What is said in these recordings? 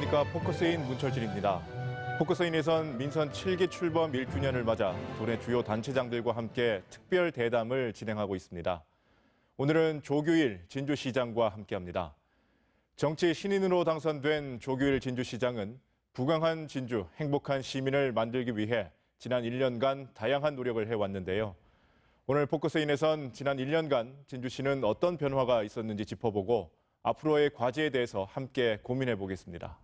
안녕하십니까. 포커스인 문철진입니다. 포커스인에선 민선 7기 출범 1주년을 맞아 도내 주요 단체장들과 함께 특별 대담을 진행하고 있습니다. 오늘은 조규일 진주시장과 함께합니다. 정치 신인으로 당선된 조규일 진주시장은 부강한 진주, 행복한 시민을 만들기 위해 지난 1년간 다양한 노력을 해왔는데요. 오늘 포커스인에선 지난 1년간 진주시는 어떤 변화가 있었는지 짚어보고 앞으로의 과제에 대해서 함께 고민해 보겠습니다.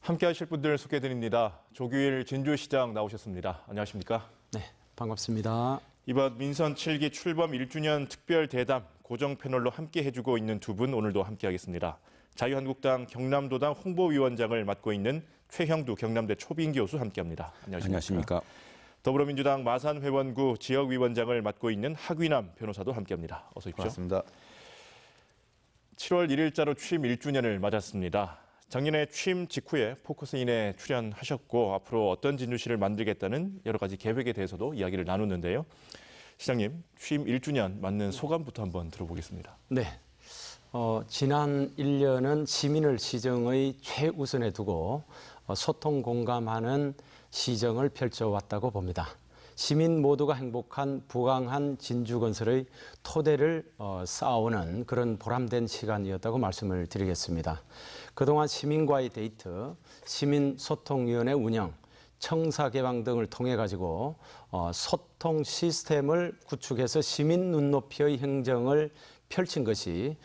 함께 하실 분들 소개해드립니다. 조규일 진주시장 나오셨습니다. 안녕하십니까? 네, 반갑습니다. 이번 민선 7기 출범 1주년 특별 대담 고정 패널로 함께 해주고 있는 두 분 오늘도 함께하겠습니다. 자유한국당 경남도당 홍보위원장을 맡고 있는 최형두 경남대 초빙 교수 함께합니다. 안녕하십니까? 더불어민주당 마산회원구 지역위원장을 맡고 있는 하귀남 변호사도 함께합니다. 어서 오십시오. 반갑습니다. 7월 1일자로 취임 1주년을 맞았습니다. 작년에 취임 직후에 포커스인에 출연하셨고 앞으로 어떤 진주시를 만들겠다는 여러 가지 계획에 대해서도 이야기를 나눴는데요. 시장님, 취임 1주년 맞는 소감부터 한번 들어보겠습니다. 네, 지난 1년은 시민을 시정의 최우선에 두고 소통 공감하는 시정을 펼쳐왔다고 봅니다. 시민 모두가 행복한 부강한 진주건설의 토대를 쌓아오는 그런 보람된 시간이었다고 말씀을 드리겠습니다. 그동안 시민과의 데이트, 시민소통위원회 운영, 청사 개방 등을 통해 가지고 소통 시스템을 구축해서 시민 눈높이의 행정을 펼친 것이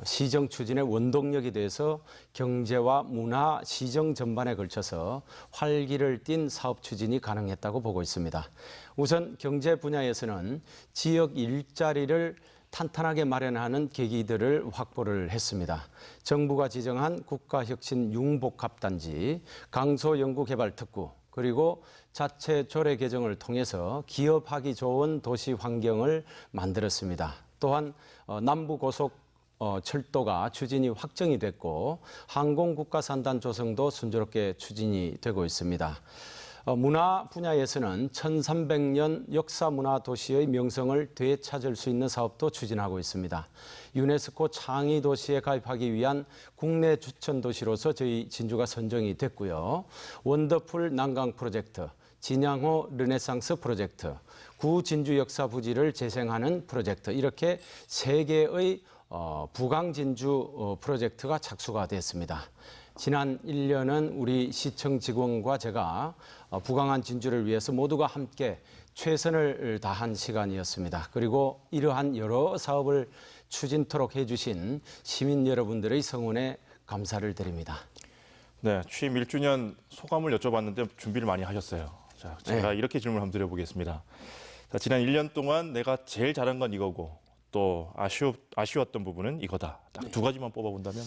시정 추진의 원동력이 돼서 경제와 문화, 시정 전반에 걸쳐서 활기를 띤 사업 추진이 가능했다고 보고 있습니다. 우선 경제 분야에서는 지역 일자리를 탄탄하게 마련하는 계기들을 확보를 했습니다. 정부가 지정한 국가혁신 융복합단지, 강소연구개발특구, 그리고 자체 조례 개정을 통해서 기업하기 좋은 도시 환경을 만들었습니다. 또한 남부고속 철도가 추진이 확정이 됐고 항공국가산단 조성도 순조롭게 추진이 되고 있습니다. 문화 분야에서는 1300년 역사문화도시의 명성을 되찾을 수 있는 사업도 추진하고 있습니다. 유네스코 창의도시에 가입하기 위한 국내 추천도시로서 저희 진주가 선정이 됐고요. 원더풀 난강 프로젝트, 진양호 르네상스 프로젝트, 구진주 역사부지를 재생하는 프로젝트, 이렇게 3개의 부강진주 프로젝트가 착수가 됐습니다. 지난 1년은 우리 시청 직원과 제가 부강한 진주를 위해서 모두가 함께 최선을 다한 시간이었습니다. 그리고 이러한 여러 사업을 추진토록 해주신 시민 여러분들의 성원에 감사를 드립니다. 네, 취임 1주년 소감을 여쭤봤는데 준비를 많이 하셨어요. 자, 제가 이렇게 질문을 한번 드려보겠습니다. 자, 지난 1년 동안 내가 제일 잘한 건 이거고 또 아쉬웠던 부분은 이거다. 딱 2가지만 뽑아본다면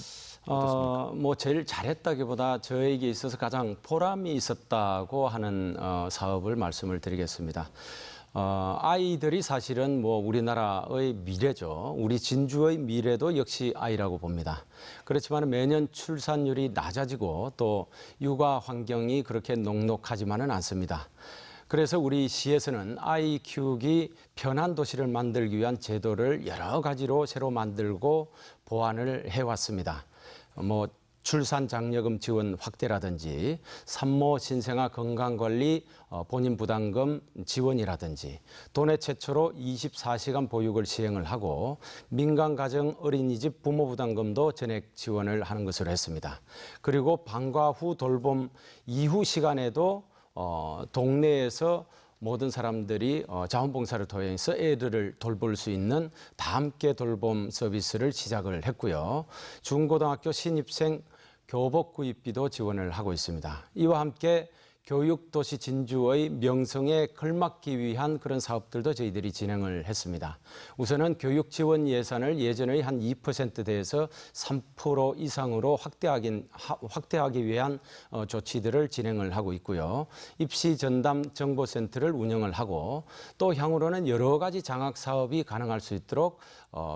어떻습니까? 뭐 제일 잘했다기보다 저에게 있어서 가장 보람이 있었다고 하는 사업을 말씀을 드리겠습니다. 아이들이 사실은 뭐 우리나라의 미래죠. 우리 진주의 미래도 역시 아이라고 봅니다. 그렇지만 매년 출산율이 낮아지고 또 육아 환경이 그렇게 녹록하지만은 않습니다. 그래서 우리 시에서는 아이 키우기 편한 도시를 만들기 위한 제도를 여러 가지로 새로 만들고 보완을 해왔습니다. 뭐 출산 장려금 지원 확대라든지 산모 신생아 건강관리 본인 부담금 지원이라든지 도내 최초로 24시간 보육을 시행을 하고 민간 가정 어린이집 부모 부담금도 전액 지원을 하는 것으로 했습니다. 그리고 방과 후 돌봄 이후 시간에도 동네에서 모든 사람들이 자원봉사를 통해서 애들을 돌볼 수 있는 다 함께 돌봄 서비스를 시작을 했고요. 중고등학교 신입생 교복 구입비도 지원을 하고 있습니다. 이와 함께 교육도시 진주의 명성에 걸맞기 위한 그런 사업들도 저희들이 진행을 했습니다. 우선은 교육 지원 예산을 예전의 한 2%대에서 3% 이상으로 확대하기 위한 조치들을 진행을 하고 있고요. 입시 전담 정보센터를 운영을 하고 또 향후로는 여러 가지 장학 사업이 가능할 수 있도록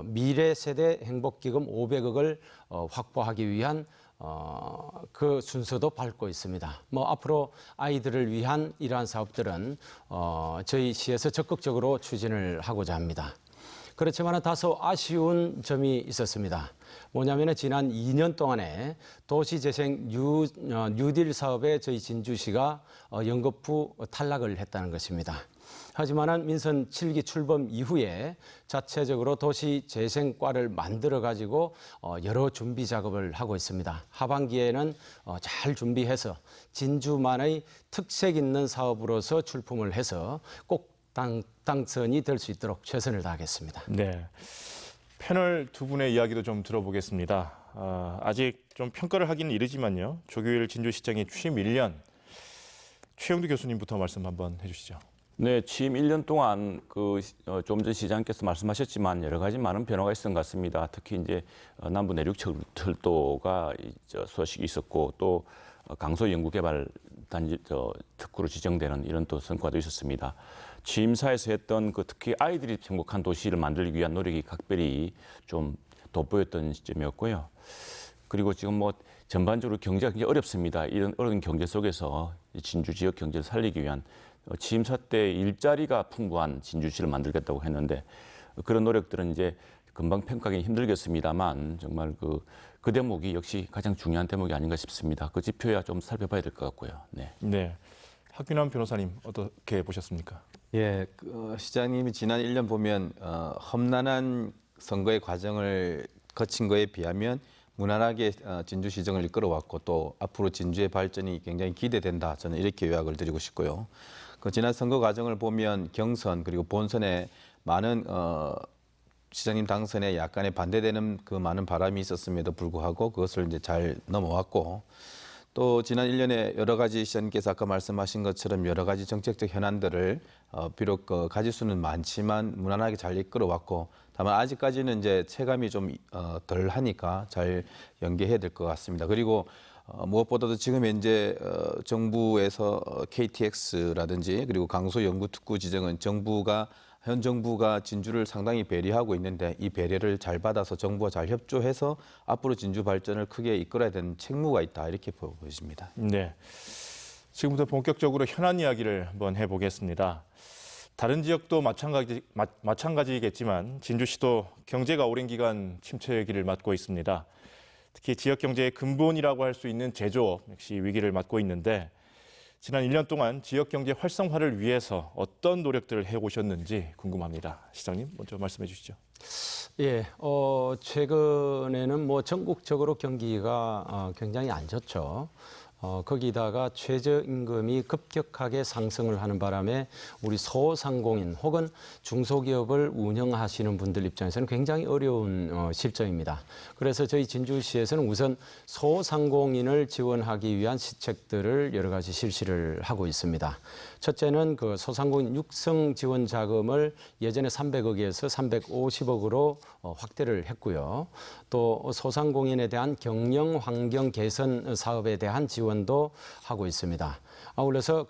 미래 세대 행복기금 500억을 확보하기 위한 그 순서도 밟고 있습니다. 앞으로 아이들을 위한 이러한 사업들은 저희 시에서 적극적으로 추진을 하고자 합니다. 그렇지만 다소 아쉬운 점이 있었습니다. 뭐냐면 지난 2년 동안에 도시재생 뉴딜 사업에 저희 진주시가 연거푸 탈락을 했다는 것입니다. 하지만 민선 7기 출범 이후에 자체적으로 도시재생과를 만들어가지고 여러 준비 작업을 하고 있습니다. 하반기에는 잘 준비해서 진주만의 특색 있는 사업으로서 출품을 해서 꼭 당선이 될 수 있도록 최선을 다하겠습니다. 네, 패널 두 분의 이야기도 좀 들어보겠습니다. 아직 좀 평가를 하기는 이르지만요. 조규일 진주시장의 취임 1년, 최영두 교수님부터 말씀 한번 해주시죠. 네, 취임 1년 동안 좀 전 시장께서 말씀하셨지만 여러 가지 많은 변화가 있었던 것 같습니다. 특히 이제 남부 내륙 철도가 소식이 있었고 또 강서 연구개발 단지 특구로 지정되는 이런 또 성과도 있었습니다. 취임사에서 했던 특히 아이들이 행복한 도시를 만들기 위한 노력이 각별히 좀 돋보였던 시점이었고요. 그리고 지금 전반적으로 경제가 굉장히 어렵습니다. 이런 어려운 경제 속에서 진주 지역 경제를 살리기 위한 취임사 때 일자리가 풍부한 진주시를 만들겠다고 했는데 그런 노력들은 이제 금방 평가하기 힘들겠습니다만 정말 그 대목이 역시 가장 중요한 대목이 아닌가 싶습니다. 그 지표야 좀 살펴봐야 될 것 같고요. 네. 네, 박균남 변호사님 어떻게 보셨습니까? 예, 시장님이 지난 1년 보면 험난한 선거의 과정을 거친 거에 비하면 무난하게 진주시정을 이끌어왔고 또 앞으로 진주의 발전이 굉장히 기대된다. 저는 이렇게 요약을 드리고 싶고요. 지난 선거 과정을 보면 경선 그리고 본선에 많은 시장님 당선에 약간의 반대되는 그 많은 바람이 있었음에도 불구하고 그것을 이제 잘 넘어왔고 또 지난 1년에 여러 가지 시장님께서 아까 말씀하신 것처럼 여러 가지 정책적 현안들을 비록 가지수는 많지만 무난하게 잘 이끌어왔고 다만 아직까지는 이제 체감이 좀 덜 하니까 잘 연계해야 될 것 같습니다. 그리고 무엇보다도 지금 현재 정부에서 KTX라든지 그리고 강서 연구특구 지정은 현 정부가 진주를 상당히 배려하고 있는데 이 배려를 잘 받아서 정부와 잘 협조해서 앞으로 진주 발전을 크게 이끌어야 되는 책무가 있다 이렇게 보여집니다. 네, 지금부터 본격적으로 현안 이야기를 한번 해보겠습니다. 다른 지역도 마찬가지겠지만 진주시도 경제가 오랜 기간 침체의 길을 맞고 있습니다. 특히 지역 경제의 근본이라고 할 수 있는 제조업 역시 위기를 맞고 있는데 지난 1년 동안 지역 경제 활성화를 위해서 어떤 노력들을 해오셨는지 궁금합니다. 시장님 먼저 말씀해 주시죠. 예, 최근에는 전국적으로 경기가 굉장히 안 좋죠. 거기다가 최저임금이 급격하게 상승을 하는 바람에 우리 소상공인 혹은 중소기업을 운영하시는 분들 입장에서는 굉장히 어려운 실정입니다. 그래서 저희 진주시에서는 우선 소상공인을 지원하기 위한 시책들을 여러 가지 실시를 하고 있습니다. 첫째는 소상공인 육성 지원 자금을 예전에 300억에서 350억으로 확대를 했고요. 또 소상공인에 대한 경영 환경 개선 사업에 대한 지원도 하고 있습니다. 아울러서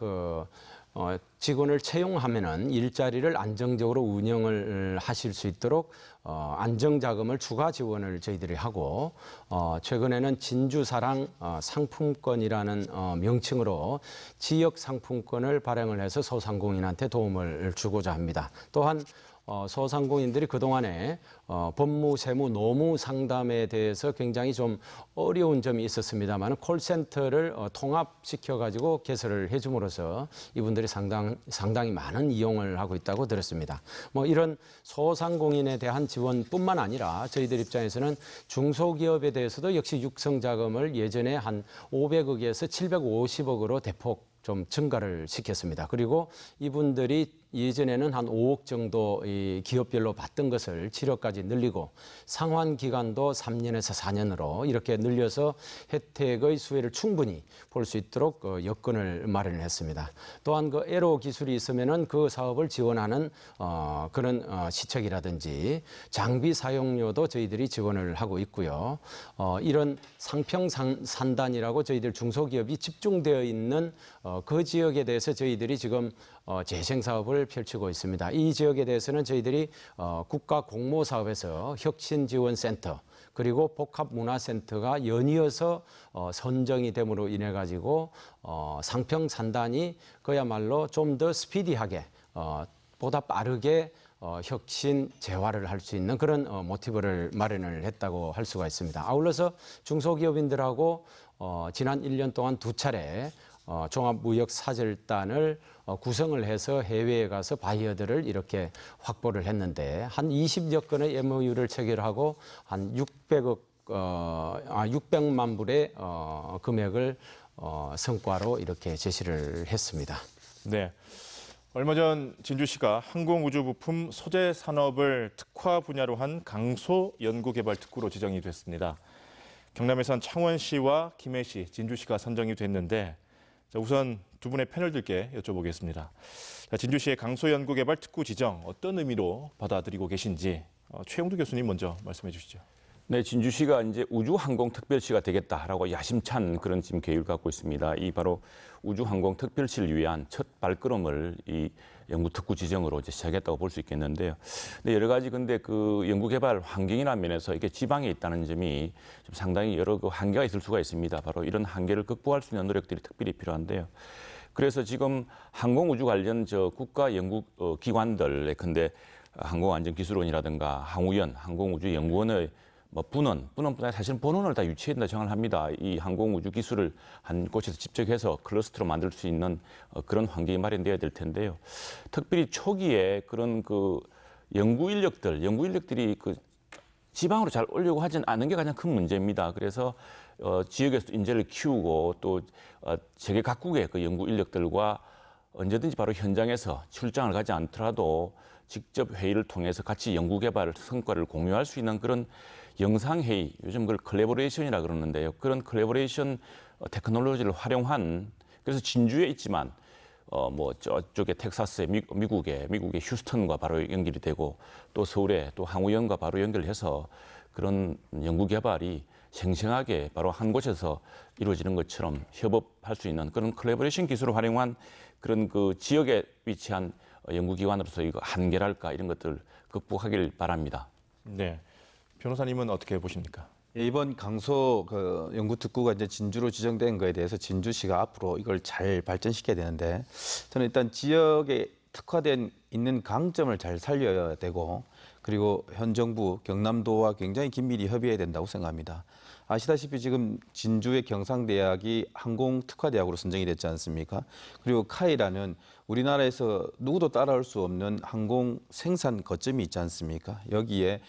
직원을 채용하면은 일자리를 안정적으로 운영을 하실 수 있도록 안정자금을 추가 지원을 저희들이 하고 최근에는 진주사랑 상품권이라는 명칭으로 지역 상품권을 발행을 해서 소상공인한테 도움을 주고자 합니다. 또한 소상공인들이 그동안에 법무, 세무, 노무 상담에 대해서 굉장히 좀 어려운 점이 있었습니다만 콜센터를 통합시켜가지고 개설을 해줌으로써 이분들이 상당히 많은 이용을 하고 있다고 들었습니다. 이런 소상공인에 대한 지원뿐만 아니라 저희들 입장에서는 중소기업에 대해서도 역시 육성자금을 예전에 한 500억에서 750억으로 대폭 좀 증가를 시켰습니다. 그리고 이분들이 예전에는 한 5억 정도 이 기업별로 받던 것을 7억까지 늘리고 상환 기간도 3년에서 4년으로 이렇게 늘려서 혜택의 수혜를 충분히 볼 수 있도록 여건을 마련했습니다. 또한 그 에로 기술이 있으면은 그 사업을 지원하는 그런 시책이라든지 장비 사용료도 저희들이 지원을 하고 있고요. 이런 상평산단이라고 저희들 중소기업이 집중되어 있는 그 지역에 대해서 저희들이 지금 재생 사업을 펼치고 있습니다. 이 지역에 대해서는 저희들이 국가 공모 사업에서 혁신지원센터 그리고 복합문화센터가 연이어서 선정이 됨으로 인해 가지고 상평산단이 그야말로 좀 더 스피디하게 보다 빠르게 혁신 재활을 할 수 있는 그런 모티브를 마련을 했다고 할 수가 있습니다. 아울러서 중소기업인들하고 지난 1년 동안 2차례 종합무역사절단을 구성을 해서 해외에 가서 바이어들을 이렇게 확보를 했는데 한 20여 건의 MOU를 체결하고 한 600만 불의 금액을 성과로 이렇게 제시를 했습니다. 네. 얼마 전 진주시가 항공우주부품 소재 산업을 특화 분야로 한 강소 연구개발 특구로 지정이 됐습니다. 경남에선 창원시와 김해시, 진주시가 선정이 됐는데 우선 두 분의 패널들께 여쭤보겠습니다. 진주시의 강소연구개발 특구 지정 어떤 의미로 받아들이고 계신지 최영두 교수님 먼저 말씀해 주시죠. 네, 진주시가 이제 우주항공특별시가 되겠다라고 야심찬 그런 지금 계획을 갖고 있습니다. 이 바로 우주항공특별시를 위한 첫 발걸음을 이 연구특구 지정으로 이제 시작했다고 볼 수 있겠는데요. 근데 여러 가지 근데 그 연구개발 환경이라는 면에서 이게 지방에 있다는 점이 좀 상당히 여러 그 한계가 있을 수가 있습니다. 바로 이런 한계를 극복할 수 있는 노력들이 특별히 필요한데요. 그래서 지금 항공우주 관련 국가 연구 기관들, 근데 항공안전기술원이라든가 항우연, 항공우주연구원의 분원보다 사실은 본원을 다 유치한다 정을 합니다. 이 항공우주 기술을 한 곳에서 직접 해서 클러스터로 만들 수 있는 그런 환경이 마련되어야 될 텐데요. 특별히 초기에 그런 그 연구 인력들이 그 지방으로 잘 오려고 하지 않은 게 가장 큰 문제입니다. 그래서 지역에서 인재를 키우고 또 세계 각국의 그 연구 인력들과 언제든지 바로 현장에서 출장을 가지 않더라도 직접 회의를 통해서 같이 연구 개발 성과를 공유할 수 있는 그런 영상회의, 요즘 그걸 컬래버레이션이라 그러는데요. 그런 컬래버레이션 테크놀로지를 활용한, 그래서 진주에 있지만 저쪽에 텍사스의 미국의 휴스턴과 바로 연결이 되고 또 서울에 또 항우연과 바로 연결해서 그런 연구 개발이 생생하게 바로 한 곳에서 이루어지는 것처럼 협업할 수 있는 그런 컬래버레이션 기술을 활용한 그런 그 지역에 위치한 연구기관으로서 이거 한계랄까 이런 것들 극복하길 바랍니다. 네, 변호사님은 어떻게 보십니까? 이번 강소 연구특구가 이제 진주로 지정된 거에 대해서 진주시가 앞으로 이걸 잘 발전시켜야 되는데 저는 일단 지역에 특화된 있는 강점을 잘 살려야 되고 그리고 현 정부 경남도와 굉장히 긴밀히 협의해야 된다고 생각합니다. 아시다시피 지금 진주의 경상대학이 항공특화대학으로 선정이 됐지 않습니까? 그리고 카이라는 우리나라에서 누구도 따라올 수 없는 항공 생산 거점이 있지 않습니까? 여기에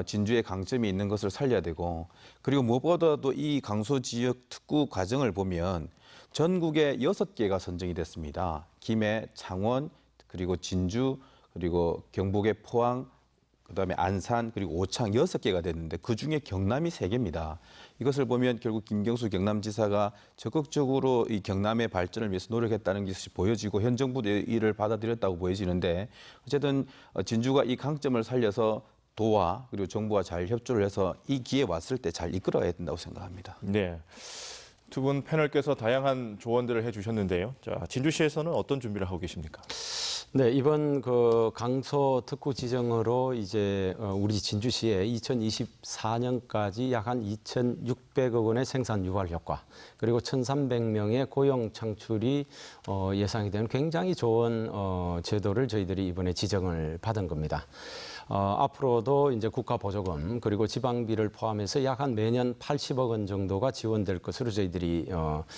진주의 강점이 있는 것을 살려야 되고 그리고 무엇보다도 이 강소 지역 특구 과정을 보면 전국에 6개가 선정이 됐습니다. 김해, 창원, 그리고 진주, 그리고 경북의 포항, 그다음에 안산, 그리고 오창 6개가 됐는데 그중에 경남이 3개입니다. 이것을 보면 결국 김경수 경남지사가 적극적으로 이 경남의 발전을 위해서 노력했다는 것이 보여지고 현 정부도 이를 받아들였다고 보여지는데 어쨌든 진주가 이 강점을 살려서 도와 그리고 정부와 잘 협조를 해서 이 기회 왔을 때 잘 이끌어야 된다고 생각합니다. 네, 두 분 패널께서 다양한 조언들을 해주셨는데요. 자, 진주시에서는 어떤 준비를 하고 계십니까? 네, 이번 그 강소 특구 지정으로 이제 우리 진주시에 2024년까지 약 한 2,600억 원의 생산 유발 효과 그리고 1,300명의 고용 창출이 예상이 되는 굉장히 좋은 제도를 저희들이 이번에 지정을 받은 겁니다. 앞으로도 이제 국가 보조금 그리고 지방비를 포함해서 약 한 매년 80억 원 정도가 지원될 것으로 저희들이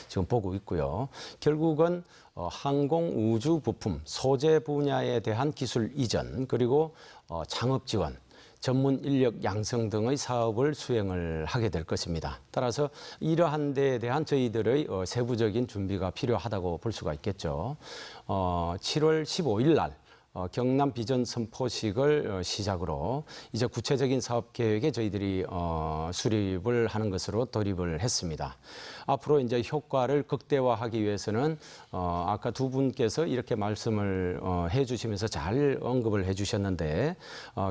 지금 보고 있고요. 결국은 항공 우주 부품 소재 분야에 대한 기술 이전 그리고 창업 지원 전문 인력 양성 등의 사업을 수행을 하게 될 것입니다. 따라서 이러한 데에 대한 저희들의 세부적인 준비가 필요하다고 볼 수가 있겠죠. 7월 15일 날 경남 비전 선포식을 시작으로 이제 구체적인 사업 계획에 저희들이 수립을 하는 것으로 돌입을 했습니다. 앞으로 이제 효과를 극대화하기 위해서는 아까 두 분께서 이렇게 말씀을 해주시면서 잘 언급을 해주셨는데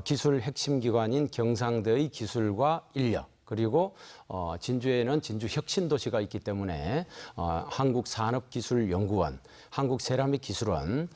기술 핵심 기관인 경상대의 기술과 인력 그리고 진주에는 진주 혁신도시가 있기 때문에 한국산업기술연구원, 한국세라믹기술원,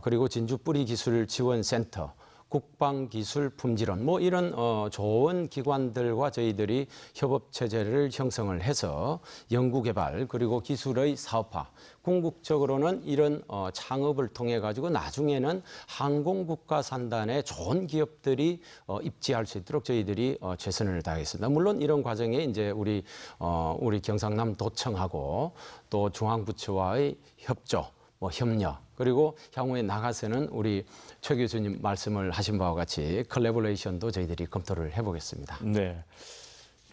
그리고 진주 뿌리기술지원센터, 국방기술품질원 뭐 이런 좋은 기관들과 저희들이 협업체제를 형성을 해서 연구개발 그리고 기술의 사업화 궁극적으로는 이런 창업을 통해 가지고 나중에는 항공국가산단에 좋은 기업들이 입지할 수 있도록 저희들이 최선을 다하겠습니다. 물론 이런 과정에 이제 우리 경상남 도청하고 또 중앙부처와의 협조 협력 그리고 향후에 나가서는 우리 최 교수님 말씀을 하신 바와 같이 컬래버레이션도 저희들이 검토를 해보겠습니다. 네.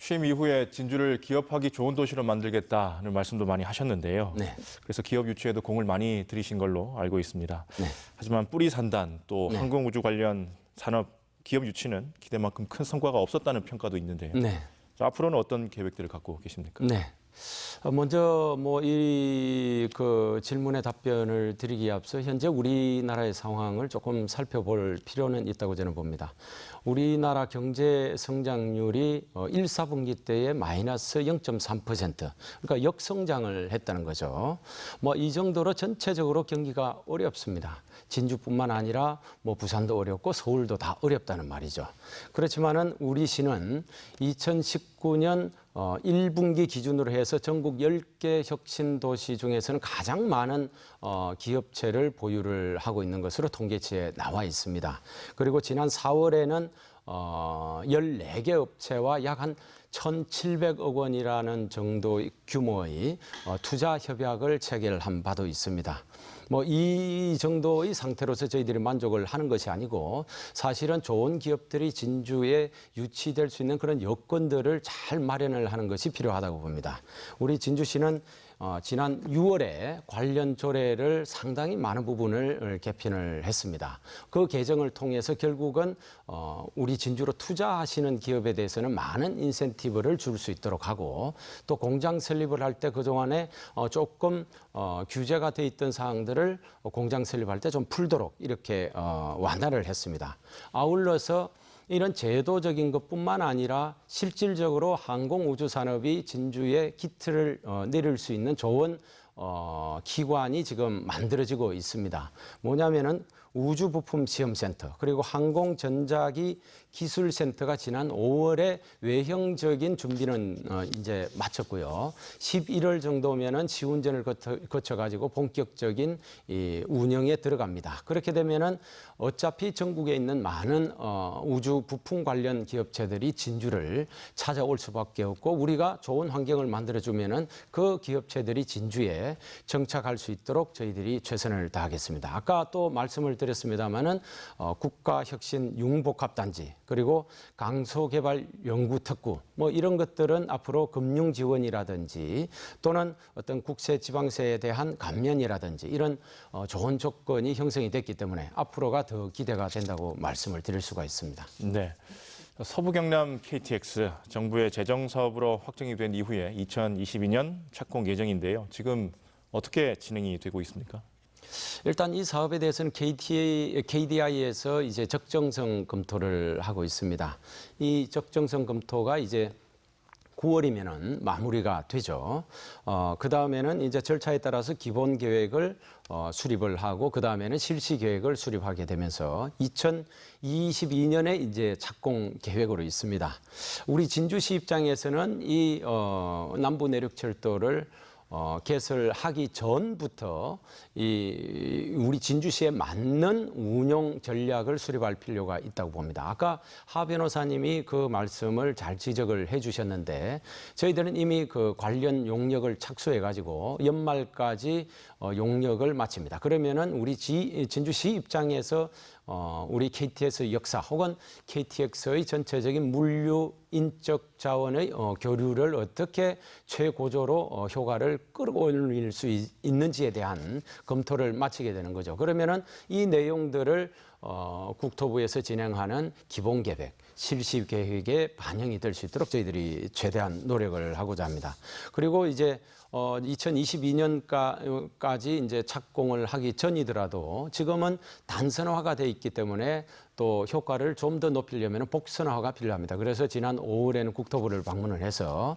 취임 이후에 진주를 기업하기 좋은 도시로 만들겠다는 말씀도 많이 하셨는데요. 네. 그래서 기업 유치에도 공을 많이 들이신 걸로 알고 있습니다. 네. 하지만 뿌리 산단 또 네. 항공우주 관련 산업 기업 유치는 기대만큼 큰 성과가 없었다는 평가도 있는데요. 네. 자, 앞으로는 어떤 계획들을 갖고 계십니까? 네. 먼저 이 질문에 답변을 드리기에 앞서 현재 우리나라의 상황을 조금 살펴볼 필요는 있다고 저는 봅니다. 우리나라 경제 성장률이 1, 4분기 때에 마이너스 0.3%, 그러니까 역성장을 했다는 거죠. 이 정도로 전체적으로 경기가 어렵습니다. 진주뿐만 아니라 부산도 어렵고 서울도 다 어렵다는 말이죠. 그렇지만은 우리 시는 2019년 1분기 기준으로 해서 전국 10개 혁신도시 중에서는 가장 많은 기업체를 보유를 하고 있는 것으로 통계치에 나와 있습니다. 그리고 지난 4월에는 14개 업체와 약 한 1,700억 원이라는 정도의 규모의 투자 협약을 체결한 바도 있습니다. 이 정도의 상태로서 저희들이 만족을 하는 것이 아니고 사실은 좋은 기업들이 진주에 유치될 수 있는 그런 여건들을 잘 마련을 하는 것이 필요하다고 봅니다. 우리 진주시는 지난 6월에 관련 조례를 상당히 많은 부분을 개편을 했습니다. 그 개정을 통해서 결국은 우리 진주로 투자하시는 기업에 대해서는 많은 인센티브를 줄 수 있도록 하고 또 공장 설립을 할 때 그동안에 조금 규제가 돼 있던 사항들을 공장 설립할 때 좀 풀도록 이렇게 완화를 했습니다. 아울러서 이런 제도적인 것뿐만 아니라 실질적으로 항공우주 산업이 진주에 기틀을 내릴 수 있는 좋은 기관이 지금 만들어지고 있습니다. 뭐냐면은 우주부품시험센터 그리고 항공전자기 기술센터가 지난 5월에 외형적인 준비는 이제 마쳤고요. 11월 정도면은 시운전을 거쳐가지고 본격적인 이 운영에 들어갑니다. 그렇게 되면은 어차피 전국에 있는 많은 우주 부품 관련 기업체들이 진주를 찾아올 수밖에 없고 우리가 좋은 환경을 만들어주면은 그 기업체들이 진주에 정착할 수 있도록 저희들이 최선을 다하겠습니다. 아까 또 말씀을 드렸습니다마는 국가혁신 융복합단지 그리고 강소개발연구특구 이런 것들은 앞으로 금융 지원이라든지 또는 어떤 국세 지방세에 대한 감면이라든지 이런 좋은 조건이 형성이 됐기 때문에 앞으로가 더 기대가 된다고 말씀을 드릴 수가 있습니다. 네. 서부 경남 KTX 정부의 재정 사업으로 확정이 된 이후에 2022년 착공 예정인데요. 지금 어떻게 진행이 되고 있습니까? 일단 이 사업에 대해서는 KDI에서 이제 적정성 검토를 하고 있습니다. 이 적정성 검토가 이제 9월이면은 마무리가 되죠. 그 다음에는 이제 절차에 따라서 기본 계획을 수립을 하고 그 다음에는 실시 계획을 수립하게 되면서 2022년에 이제 착공 계획으로 있습니다. 우리 진주시 입장에서는 이 남부 내륙철도를 개설하기 전부터 우리 진주시에 맞는 운용 전략을 수립할 필요가 있다고 봅니다. 아까 하 변호사님이 그 말씀을 잘 지적을 해주셨는데 저희들은 이미 그 관련 용역을 착수해 가지고 연말까지 용역을 마칩니다. 그러면은 우리 진주시 입장에서 우리 KTX 역사 혹은 KTX의 전체적인 물류 인적 자원의 교류를 어떻게 최고조로 효과를 끌어올릴 수 있는지에 대한 검토를 마치게 되는 거죠. 그러면은 이 내용들을 국토부에서 진행하는 기본계획, 실시계획에 반영이 될 수 있도록 저희들이 최대한 노력을 하고자 합니다. 그리고 이제 2022년까지 이제 착공을 하기 전이더라도 지금은 단선화가 돼 있기 때문에 또 효과를 좀 더 높이려면 복선화가 필요합니다. 그래서 지난 5월에는 국토부를 방문을 해서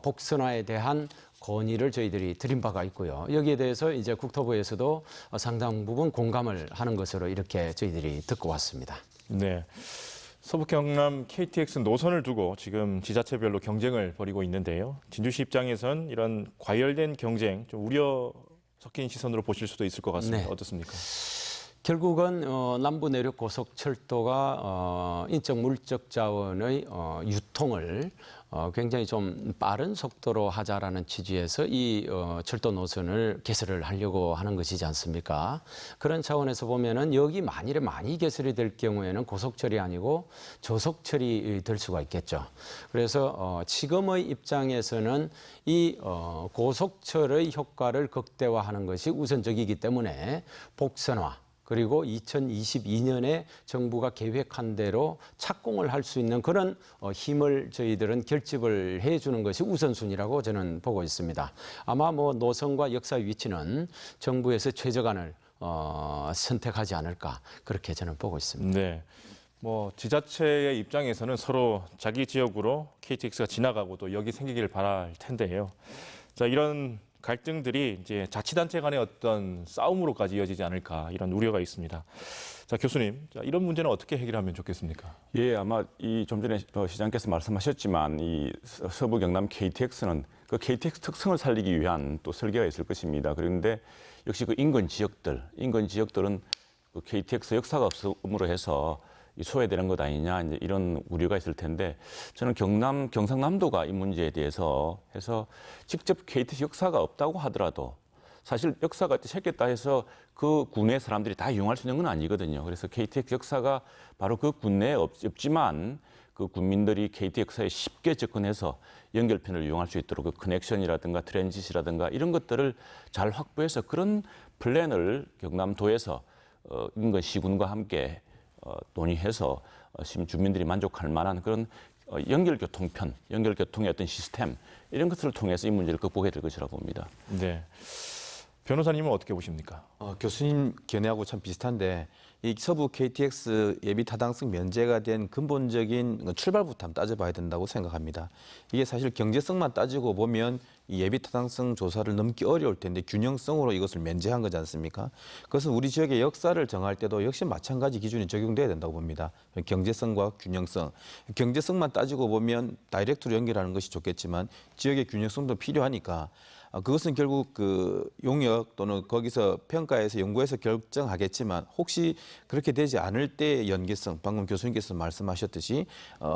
복선화에 대한 건의를 저희들이 드린 바가 있고요. 여기에 대해서 이제 국토부에서도 상당 부분 공감을 하는 것으로 이렇게 저희들이 듣고 왔습니다. 네. 서부 경남 KTX 노선을 두고 지금 지자체별로 경쟁을 벌이고 있는데요. 진주시 입장에선 이런 과열된 경쟁 좀 우려 섞인 시선으로 보실 수도 있을 것 같습니다. 네. 어떻습니까? 결국은 남부 내륙 고속철도가 인적 물적 자원의 유통을 굉장히 좀 빠른 속도로 하자라는 취지에서 이 철도 노선을 개설을 하려고 하는 것이지 않습니까? 그런 차원에서 보면은 여기 만일에 많이 개설이 될 경우에는 고속철이 아니고 저속철이 될 수가 있겠죠. 그래서 지금의 입장에서는 이 고속철의 효과를 극대화하는 것이 우선적이기 때문에 복선화 그리고 2022년에 정부가 계획한 대로 착공을 할 수 있는 그런 힘을 저희들은 결집을 해주는 것이 우선순위라고 저는 보고 있습니다. 아마 뭐 노선과 역사 위치는 정부에서 최저간을 선택하지 않을까 그렇게 저는 보고 있습니다. 네. 뭐 지자체의 입장에서는 서로 자기 지역으로 KTX가 지나가고 또 여기 생기길 바랄 텐데요. 자, 이런 갈등들이 이제 자치단체 간의 어떤 싸움으로까지 이어지지 않을까 이런 우려가 있습니다. 자, 교수님, 자, 이런 문제는 어떻게 해결하면 좋겠습니까? 예, 아마 이 좀 전에 시장께서 말씀하셨지만 이 서부 경남 KTX는 그 KTX 특성을 살리기 위한 또 설계가 있을 것입니다. 그런데 역시 그 인근 지역들은 그 KTX 역사가 없음으로 해서 소외되는 것 아니냐 이제 이런 우려가 있을 텐데 저는 경상남도가 이 문제에 대해서 해서 직접 KTX 역사가 없다고 하더라도 사실 역사가 생겼다 해서 그 군내 사람들이 다 이용할 수 있는 건 아니거든요. 그래서 KTX 역사가 바로 그 군내에 없지만 그 국민들이 KTX 역사에 쉽게 접근해서 연결편을 이용할 수 있도록 그 커넥션이라든가 트랜짓이라든가 이런 것들을 잘 확보해서 그런 플랜을 경남도에서 인근 시군과 함께 논의해서 주민들이 만족할 만한 그런 연결교통의 어떤 시스템 이런 것들을 통해서 이 문제를 극복해야 될 것이라고 봅니다. 네. 변호사님은 어떻게 보십니까? 교수님 견해하고 참 비슷한데 이 서부 KTX 예비 타당성 면제가 된 근본적인 출발부터 한번 따져봐야 된다고 생각합니다. 이게 사실 경제성만 따지고 보면 이 예비 타당성 조사를 넘기 어려울 텐데 균형성으로 이것을 면제한 거지 않습니까? 그것은 우리 지역의 역사를 정할 때도 역시 마찬가지 기준이 적용돼야 된다고 봅니다. 경제성과 균형성. 경제성만 따지고 보면 다이렉트로 연결하는 것이 좋겠지만 지역의 균형성도 필요하니까 그것은 결국 그 용역 또는 거기서 평가해서 연구해서 결정하겠지만 혹시 그렇게 되지 않을 때의 연계성, 방금 교수님께서 말씀하셨듯이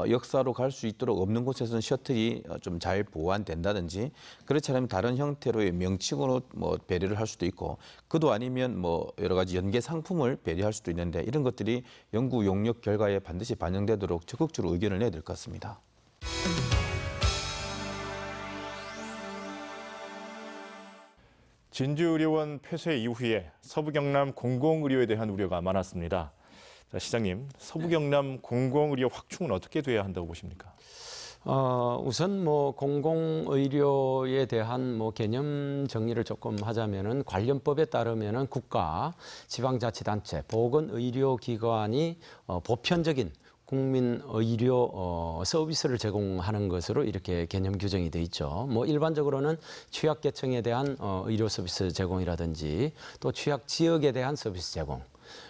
역사로 갈 수 있도록 없는 곳에서는 셔틀이 좀 잘 보완된다든지 그렇지 않으면 다른 형태로의 명칭으로 뭐 배려를 할 수도 있고 그도 아니면 뭐 여러 가지 연계 상품을 배려할 수도 있는데 이런 것들이 연구 용역 결과에 반드시 반영되도록 적극적으로 의견을 내야 될 것 같습니다. 진주의료원 폐쇄 이후에 서부 경남 공공의료에 대한 우려가 많았습니다. 자, 시장님, 서부 경남 공공의료 확충은 어떻게 돼야 한다고 보십니까? 우선 뭐 공공의료에 대한 뭐 개념 정리를 조금 하자면은 관련법에 따르면은 국가, 지방자치단체, 보건의료기관이 보편적인 국민 의료 서비스를 제공하는 것으로 이렇게 개념 규정이 돼 있죠. 뭐 일반적으로는 취약계층에 대한 의료 서비스 제공이라든지 또 취약 지역에 대한 서비스 제공.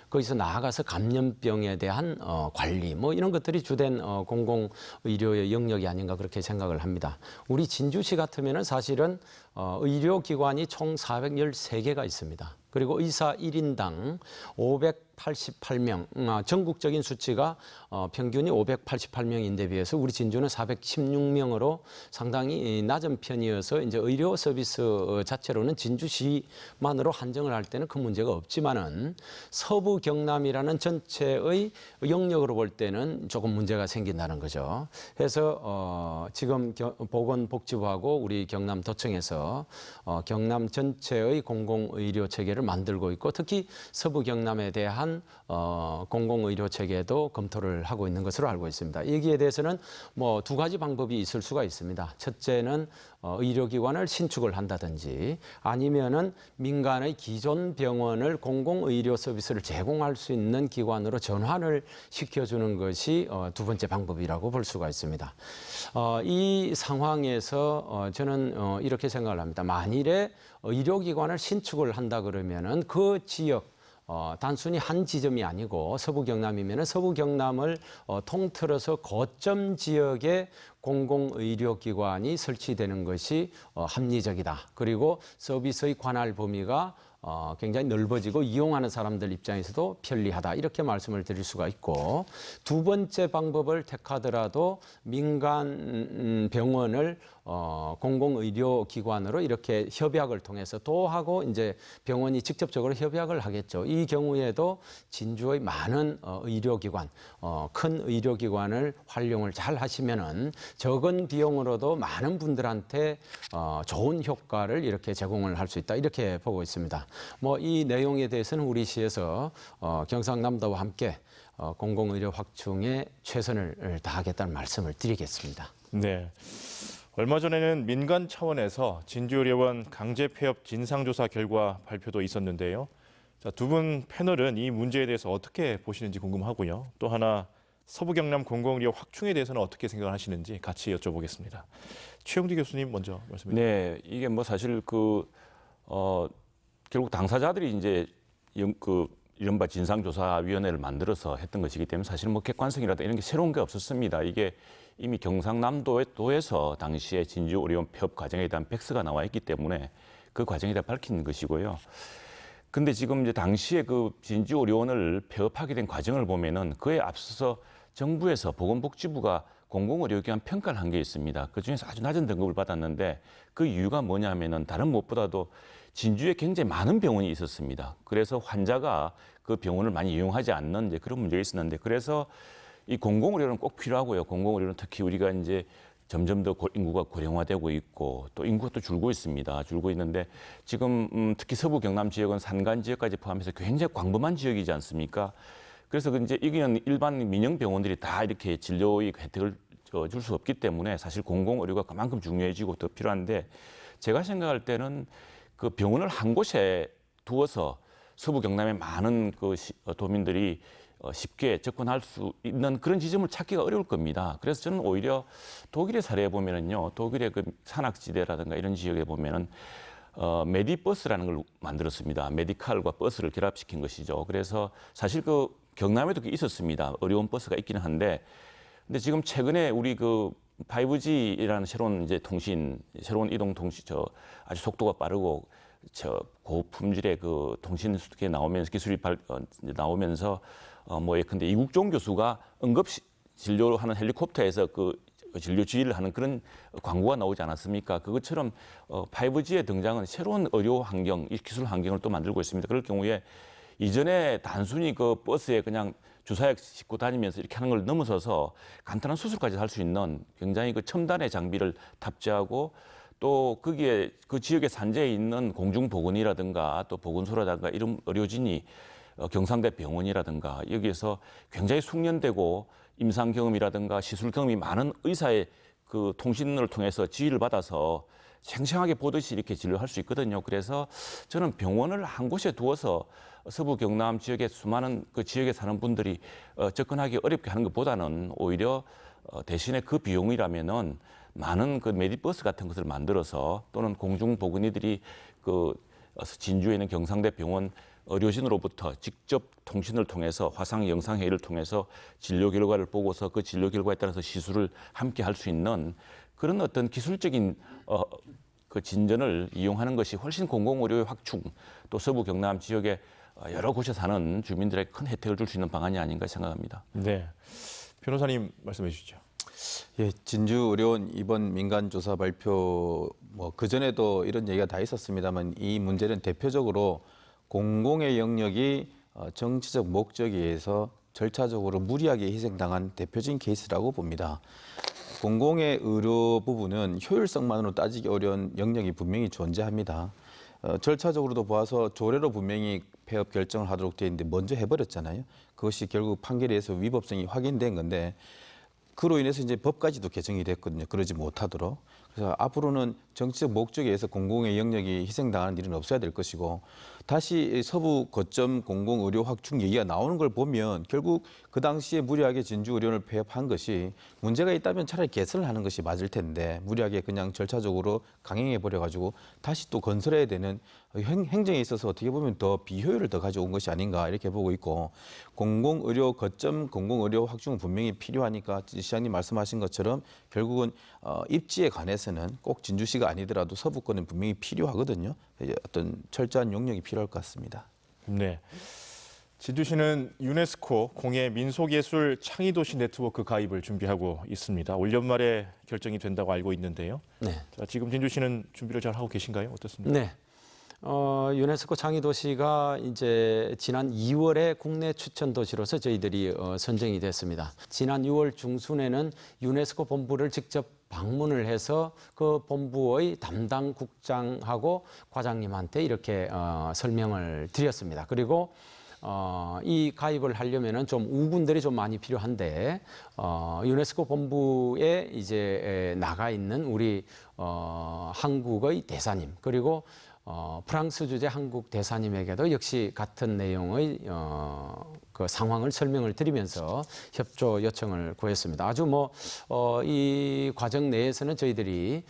거기서 나아가서 감염병에 대한 관리 뭐 이런 것들이 주된 공공의료의 영역이 아닌가 그렇게 생각을 합니다. 우리 진주시 같으면은 사실은 의료기관이 총 413개가 있습니다. 그리고 의사 1인당 588명, 전국적인 수치가 평균이 588명인데 비해서 우리 진주는 416명으로 상당히 낮은 편이어서 이제 의료 서비스 자체로는 진주시만으로 한정을 할 때는 큰 문제가 없지만은 서부 경남이라는 전체의 영역으로 볼 때는 조금 문제가 생긴다는 거죠. 그래서 지금 보건복지부하고 우리 경남도청에서 통해서 경남 전체의 공공의료 체계를 만들고 있고 특히 서부 경남에 대한 공공의료 체계도 검토를 하고 있는 것으로 알고 있습니다. 여기에 대해서는 뭐 두 가지 방법이 있을 수가 있습니다. 첫째는 의료기관을 신축을 한다든지 아니면은 민간의 기존 병원을 공공의료 서비스를 제공할 수 있는 기관으로 전환을 시켜주는 것이 두 번째 방법이라고 볼 수가 있습니다. 이 상황에서 저는 이렇게 생각을 합니다. 만일에 의료기관을 신축을 한다 그러면은 그 지역 단순히 한 지점이 아니고 서부 경남이면 서부 경남을 통틀어서 거점 지역에 공공의료기관이 설치되는 것이 합리적이다. 그리고 서비스의 관할 범위가 굉장히 넓어지고 이용하는 사람들 입장에서도 편리하다. 이렇게 말씀을 드릴 수가 있고 두 번째 방법을 택하더라도 민간 병원을 공공의료기관으로 이렇게 협약을 통해서 도하고 이제 병원이 직접적으로 협약을 하겠죠. 이 경우에도 진주의 많은 의료기관, 큰 의료기관을 활용을 잘 하시면은 적은 비용으로도 많은 분들한테 좋은 효과를 이렇게 제공을 할 수 있다. 이렇게 보고 있습니다. 뭐 이 내용에 대해서는 우리 시에서 경상남도와 함께 공공의료 확충에 최선을 다하겠다는 말씀을 드리겠습니다. 네. 얼마 전에는 민간 차원에서 진주의료원 강제 폐업 진상조사 결과 발표도 있었는데요. 자, 두 분 패널은 이 문제에 대해서 어떻게 보시는지 궁금하고요. 또 하나 서부 경남 공공의료 확충에 대해서는 어떻게 생각을 하시는지 같이 여쭤보겠습니다. 최용두 교수님 먼저 말씀해 주시죠. 네, 이게 뭐 사실 결국 당사자들이 이제 이른바 진상조사위원회를 만들어서 했던 것이기 때문에 사실 뭐 객관성이라든가 이런 게 새로운 게 없었습니다. 이게 이미 경상남도에서 당시에 진주의료원 폐업 과정에 대한 백서가 나와 있기 때문에 그 과정에 대해 밝힌 것이고요. 근데 지금 이제 당시에 그 진주의료원을 폐업하게 된 과정을 보면은 그에 앞서서 정부에서 보건복지부가 공공의료기관 평가를 한 게 있습니다. 그 중에서 아주 낮은 등급을 받았는데 그 이유가 뭐냐 하면은 다른 무엇보다도 진주에 굉장히 많은 병원이 있었습니다. 그래서 환자가 그 병원을 많이 이용하지 않는 이제 그런 문제가 있었는데 그래서 이 공공의료는 꼭 필요하고요. 공공의료는 특히 우리가 이제 점점 더 인구가 고령화되고 있고 또 인구가 또 줄고 있습니다. 줄고 있는데 지금 특히 서부 경남 지역은 산간 지역까지 포함해서 굉장히 광범한 지역이지 않습니까? 그래서 이제 이기는 일반 민영 병원들이 다 이렇게 진료의 혜택을 줄 수 없기 때문에 사실 공공의료가 그만큼 중요해지고 더 필요한데 제가 생각할 때는 그 병원을 한 곳에 두어서 서부 경남의 많은 그 도민들이 쉽게 접근할 수 있는 그런 지점을 찾기가 어려울 겁니다. 그래서 저는 오히려 독일의 사례에 보면은요, 독일의 그 산악지대라든가 이런 지역에 보면은 메디버스라는 걸 만들었습니다. 메디칼과 버스를 결합시킨 것이죠. 그래서 사실 그 경남에도 그게 있었습니다. 의료원 버스가 있기는 한데, 근데 지금 최근에 우리 그 5G라는 새로운 이제 새로운 이동 통신, 아주 속도가 빠르고 고품질의 그 통신수에 나오면서 기술이 나오면서 뭐 예컨대 이국종 교수가 응급 진료하는 헬리콥터에서 그 진료 지휘를 하는 그런 광고가 나오지 않았습니까? 그것처럼 5G의 등장은 새로운 의료 환경, 이 기술 환경을 또 만들고 있습니다. 그럴 경우에 이전에 단순히 그 버스에 그냥 주사약 싣고 다니면서 이렇게 하는 걸 넘어서서 간단한 수술까지 할 수 있는 굉장히 그 첨단의 장비를 탑재하고 또 거기에 그 지역의 산재에 있는 공중보건이라든가 또 보건소라든가 이런 의료진이 경상대 병원이라든가 여기에서 굉장히 숙련되고 임상 경험이라든가 시술 경험이 많은 의사의 그 통신을 통해서 지휘를 받아서 생생하게 보듯이 이렇게 진료할 수 있거든요. 그래서 저는 병원을 한 곳에 두어서 서부 경남 지역의 수많은 그 지역에 사는 분들이 접근하기 어렵게 하는 것보다는 오히려 대신에 그 비용이라면은 많은 그 메디버스 같은 것을 만들어서 또는 공중보건의들이 그 진주에 있는 경상대 병원 의료진으로부터 직접 통신을 통해서 화상 영상회의를 통해서 진료 결과를 보고서 그 진료 결과에 따라서 시술을 함께 할 수 있는 그런 어떤 기술적인 그 진전을 이용하는 것이 훨씬 공공의료의 확충 또 서부 경남 지역의 여러 곳에 사는 주민들에게 큰 혜택을 줄 수 있는 방안이 아닌가 생각합니다. 네, 변호사님 말씀해 주시죠. 예, 진주의료원 이번 민간조사 발표 뭐 그전에도 이런 얘기가 다 있었습니다만 이 문제는 대표적으로 공공의 영역이 정치적 목적에 의해서 절차적으로 무리하게 희생당한 대표적인 케이스라고 봅니다. 공공의 의료 부분은 효율성만으로 따지기 어려운 영역이 분명히 존재합니다. 절차적으로도 보아서 조례로 분명히 폐업 결정을 하도록 되어 있는데 먼저 해버렸잖아요. 그것이 결국 판결에 의해서 위법성이 확인된 건데 그로 인해서 이제 법까지도 개정이 됐거든요. 그러지 못하도록. 그래서 앞으로는 정치적 목적에 의해서 공공의 영역이 희생당하는 일은 없어야 될 것이고 다시 서부 거점 공공의료 확충 얘기가 나오는 걸 보면 결국 그 당시에 무리하게 진주의료원을 폐업한 것이 문제가 있다면 차라리 개선을 하는 것이 맞을 텐데 무리하게 그냥 절차적으로 강행해 버려가지고 다시 또 건설해야 되는 행정에 있어서 어떻게 보면 더 비효율을 더 가져온 것이 아닌가 이렇게 보고 있고 공공의료 거점 공공의료 확충은 분명히 필요하니까 시장님 말씀하신 것처럼 결국은 입지에 관해서는 꼭 진주시가 아니더라도 서부권은 분명히 필요하거든요. 어떤 철저한 용역이 필요할 것 같습니다. 네. 진주시는 유네스코 공예 민속예술 창의도시 네트워크 가입을 준비하고 있습니다. 올 연말에 결정이 된다고 알고 있는데요. 네. 자, 지금 진주시는 준비를 잘 하고 계신가요? 어떻습니까? 네. 유네스코 창의도시가 이제 지난 2월에 국내 추천 도시로서 저희들이 선정이 됐습니다. 지난 6월 중순에는 유네스코 본부를 직접 방문을 해서 그 본부의 담당 국장하고 과장님한테 이렇게 설명을 드렸습니다. 그리고 이 가입을 하려면은 좀 우분들이 좀 많이 필요한데 유네스코 본부에 이제 나가 있는 우리 한국의 대사님 그리고 프랑스 주재 한국 대사님에게도 역시 같은 내용의 그 상황을 설명을 드리면서 협조 요청을 구했습니다. 아주 이 과정 내에서는 저희들이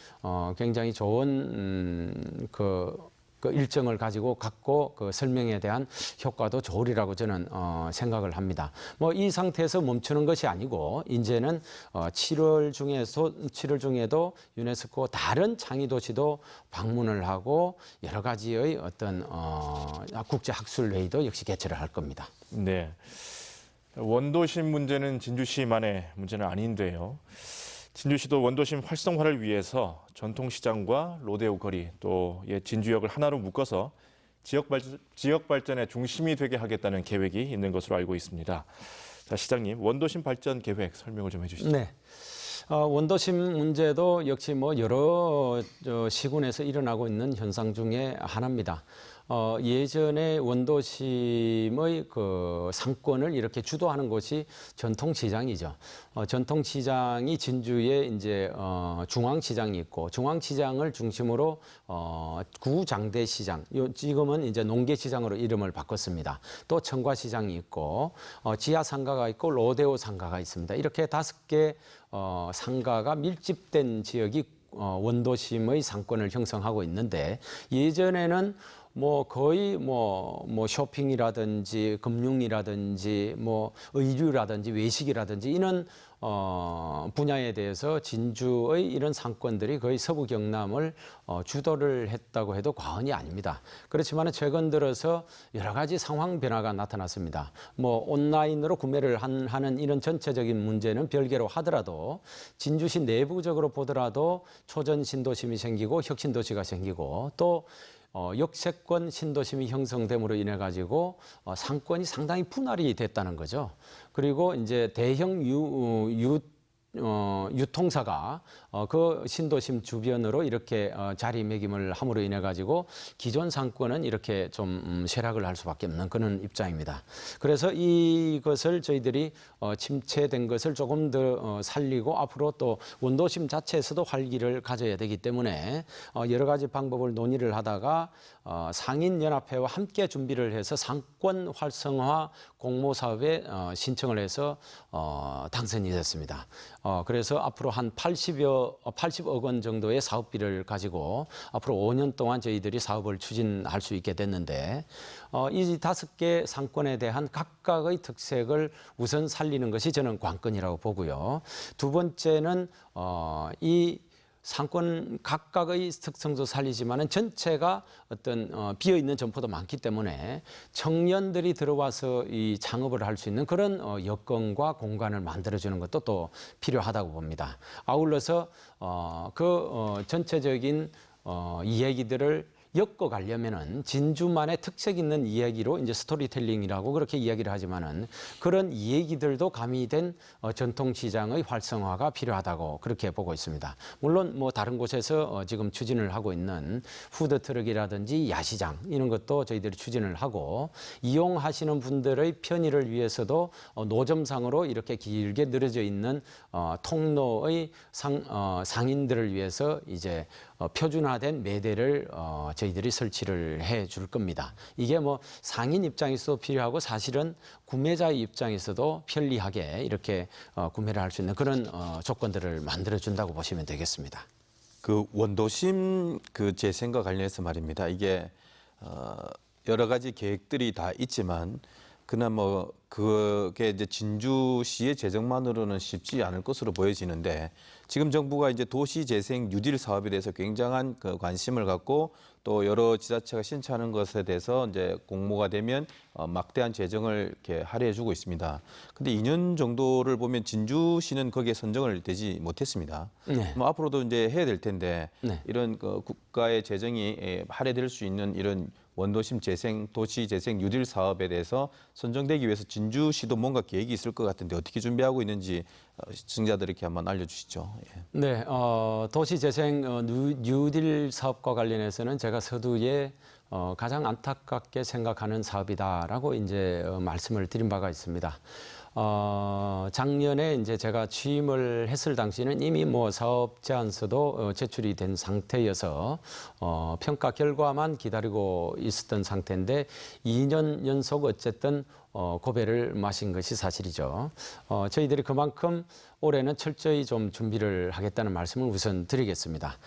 굉장히 좋은 그 일정을 갖고 그 설명에 대한 효과도 좋으리라고 저는 생각을 합니다. 이 상태에서 멈추는 것이 아니고 이제는 7월 중에도 유네스코 다른 창의도시도 방문을 하고 여러 가지의 어떤 국제학술회의도 역시 개최를 할 겁니다. 네. 원도심 문제는 진주시만의 문제는 아닌데요. 진주시도 원도심 활성화를 위해서 전통시장과 로데오 거리 또 옛 진주역을 하나로 묶어서 지역 발전의 중심이 되게 하겠다는 계획이 있는 것으로 알고 있습니다. 자, 시장님, 원도심 발전 계획 설명을 좀 해주시죠. 네. 원도심 문제도 역시 여러 시군에서 일어나고 있는 현상 중에 하나입니다. 예전에 원도심의 그 상권을 이렇게 주도하는 곳이 전통시장이죠. 전통시장이 진주에 이제 중앙시장이 있고 중앙시장을 중심으로 구장대시장, 지금은 이제 농계시장으로 이름을 바꿨습니다. 또 청과시장이 있고 지하상가가 있고 로데오 상가가 있습니다. 이렇게 5개 상가가 밀집된 지역이 원도심의 상권을 형성하고 있는데 예전에는 거의 쇼핑이라든지 금융이라든지 의류라든지 외식이라든지 이런 분야에 대해서 진주의 이런 상권들이 거의 서부 경남을 주도를 했다고 해도 과언이 아닙니다. 그렇지만 최근 들어서 여러 가지 상황 변화가 나타났습니다. 온라인으로 구매를 하는 이런 전체적인 문제는 별개로 하더라도 진주시 내부적으로 보더라도 초전 신도심이 생기고 혁신도시가 생기고 또 역세권 신도심이 형성됨으로 인해 가지고 상권이 상당히 분할이 됐다는 거죠. 그리고 이제 대형 유통사가 그 신도심 주변으로 이렇게 자리매김을 함으로 인해 가지고 기존 상권은 이렇게 좀 쇠락을 할 수밖에 없는 그런 입장입니다. 그래서 이것을 저희들이 침체된 것을 조금 더 살리고 앞으로 또 원도심 자체에서도 활기를 가져야 되기 때문에 여러 가지 방법을 논의를 하다가 상인연합회와 함께 준비를 해서 상권 활성화 공모사업에 신청을 해서 당선이 됐습니다. 그래서 앞으로 한 80억 원 정도의 사업비를 가지고 앞으로 5년 동안 저희들이 사업을 추진할 수 있게 됐는데 이 5개 상권에 대한 각각의 특색을 우선 살리는 것이 저는 관건이라고 보고요. 두 번째는 이 상권 각각의 특성도 살리지만은 전체가 어떤 비어 있는 점포도 많기 때문에 청년들이 들어와서 이 창업을 할 수 있는 그런 여건과 공간을 만들어주는 것도 또 필요하다고 봅니다. 아울러서 전체적인 이 얘기들을 엮어가려면은 진주만의 특색 있는 이야기로 이제 스토리텔링이라고 그렇게 이야기를 하지만은 그런 이야기들도 가미된 전통시장의 활성화가 필요하다고 그렇게 보고 있습니다. 물론 뭐 다른 곳에서 지금 추진을 하고 있는 푸드트럭이라든지 야시장 이런 것도 저희들이 추진을 하고 이용하시는 분들의 편의를 위해서도 노점상으로 이렇게 길게 늘어져 있는 통로의 상인들을 위해서 이제 표준화된 매대를 저희들이 설치를 해 줄 겁니다. 이게 뭐 상인 입장에서도 필요하고 사실은 구매자의 입장에서도 편리하게 이렇게 구매를 할 수 있는 그런 조건들을 만들어 준다고 보시면 되겠습니다. 그 원도심 그 재생과 관련해서 말입니다. 이게 여러 가지 계획들이 다 있지만 그나마 뭐 그게 이제 진주시의 재정만으로는 쉽지 않을 것으로 보여지는데 지금 정부가 이제 도시재생 뉴딜 사업에 대해서 굉장한 그 관심을 갖고 또 여러 지자체가 신청하는 것에 대해서 이제 공모가 되면 막대한 재정을 이렇게 할애해주고 있습니다. 근데 2년 정도를 보면 진주시는 거기에 선정을 되지 못했습니다. 네. 뭐 앞으로도 이제 해야 될 텐데 네. 이런 그 국가의 재정이 할애될 수 있는 이런 원도심 재생, 도시 재생 뉴딜 사업에 대해서 선정되기 위해서 진주시도 뭔가 계획이 있을 것 같은데 어떻게 준비하고 있는지 시청자들에게 한번 알려주시죠. 예. 네, 도시재생 뉴딜 사업과 관련해서는 제가 서두에 가장 안타깝게 생각하는 사업이다라고 이제 말씀을 드린 바가 있습니다. 작년에 이제 제가 취임을 했을 당시는 이미 뭐 사업 제안서도 제출이 된 상태여서 평가 결과만 기다리고 있었던 상태인데 2년 연속 어쨌든 고배를 마신 것이 사실이죠. 저희들이 그만큼 올해는 철저히 좀 준비를 하겠다는 말씀을 우선 드리겠습니다.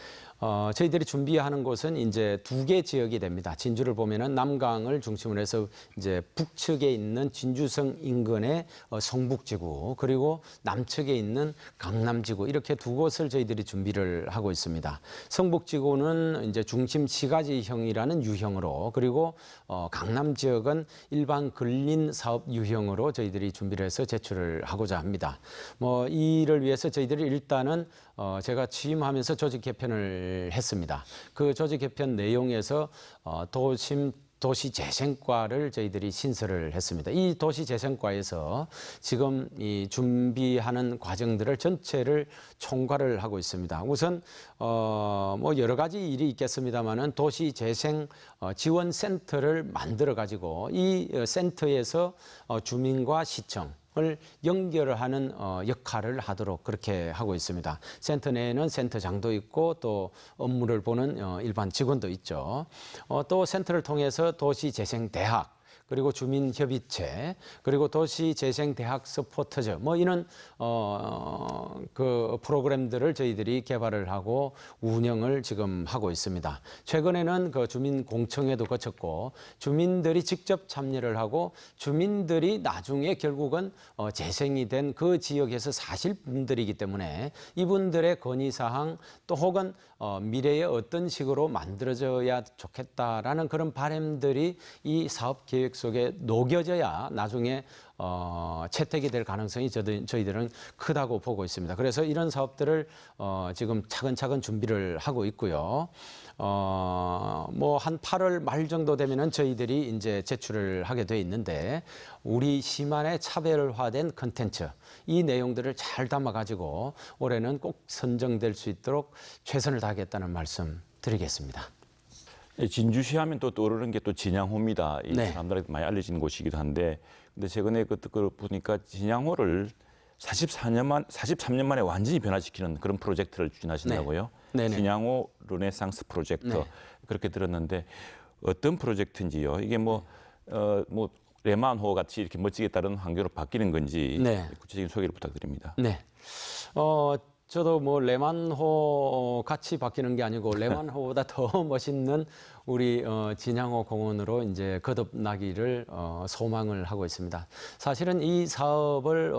저희들이 준비하는 곳은 이제 2개 지역이 됩니다. 진주를 보면은 남강을 중심으로 해서 이제 북측에 있는 진주성 인근의 성북지구 그리고 남측에 있는 강남지구 이렇게 2곳을 저희들이 준비를 하고 있습니다. 성북지구는 이제 중심 시가지형이라는 유형으로 그리고 강남 지역은 일반 근린 사업 유형으로 저희들이 준비를 해서 제출을 하고자 합니다. 뭐 이를 위해서 저희들이 일단은 제가 취임하면서 조직 개편을 했습니다. 그 조직 개편 내용에서 도시재생과를 저희들이 신설을 했습니다. 이 도시재생과에서 지금 이 준비하는 과정들을 전체를 총괄을 하고 있습니다. 우선 뭐 여러 가지 일이 있겠습니다만은 도시재생 지원센터를 만들어 가지고 이 센터에서 주민과 시청 을 연결하는 역할을 하도록 그렇게 하고 있습니다. 센터 내에는 센터장도 있고 또 업무를 보는 일반 직원도 있죠. 또 센터를 통해서 도시재생대학 그리고 주민협의체 그리고 도시재생대학 서포터즈 뭐 이런 그 프로그램들을 저희들이 개발을 하고 운영을 지금 하고 있습니다. 최근에는 그 주민공청회도 거쳤고 주민들이 직접 참여를 하고 주민들이 나중에 결국은 재생이 된 그 지역에서 사실 분들이기 때문에 이분들의 건의사항 또 혹은 미래에 어떤 식으로 만들어져야 좋겠다라는 그런 바람들이 이 사업 계획 속에 녹여져야 나중에 채택이 될 가능성이 저희들은 크다고 보고 있습니다. 그래서 이런 사업들을 지금 차근차근 준비를 하고 있고요. 뭐 한 8월 말 정도 되면은 저희들이 이제 제출을 하게 돼 있는데 우리 시만의 차별화된 컨텐츠 이 내용들을 잘 담아가지고 올해는 꼭 선정될 수 있도록 최선을 다하겠다는 말씀 드리겠습니다. 진주시 하면 또 떠오르는 게 또 진양호입니다. 이 네. 사람들한테 많이 알려진 곳이기도 한데, 근데 최근에 그걸 보니까 진양호를 43년 만에 완전히 변화시키는 그런 프로젝트를 추진하신다고요? 네. 네네. 진양호 르네상스 프로젝트 네. 그렇게 들었는데 어떤 프로젝트인지요? 이게 뭐 레만호 같이 이렇게 멋지게 다른 환경으로 바뀌는 건지 네. 구체적인 소개를 부탁드립니다. 네. 저도 뭐 레만호 같이 바뀌는 게 아니고 레만호보다 더 멋있는 우리 진양호 공원으로 이제 거듭나기를 소망을 하고 있습니다. 사실은 이 사업을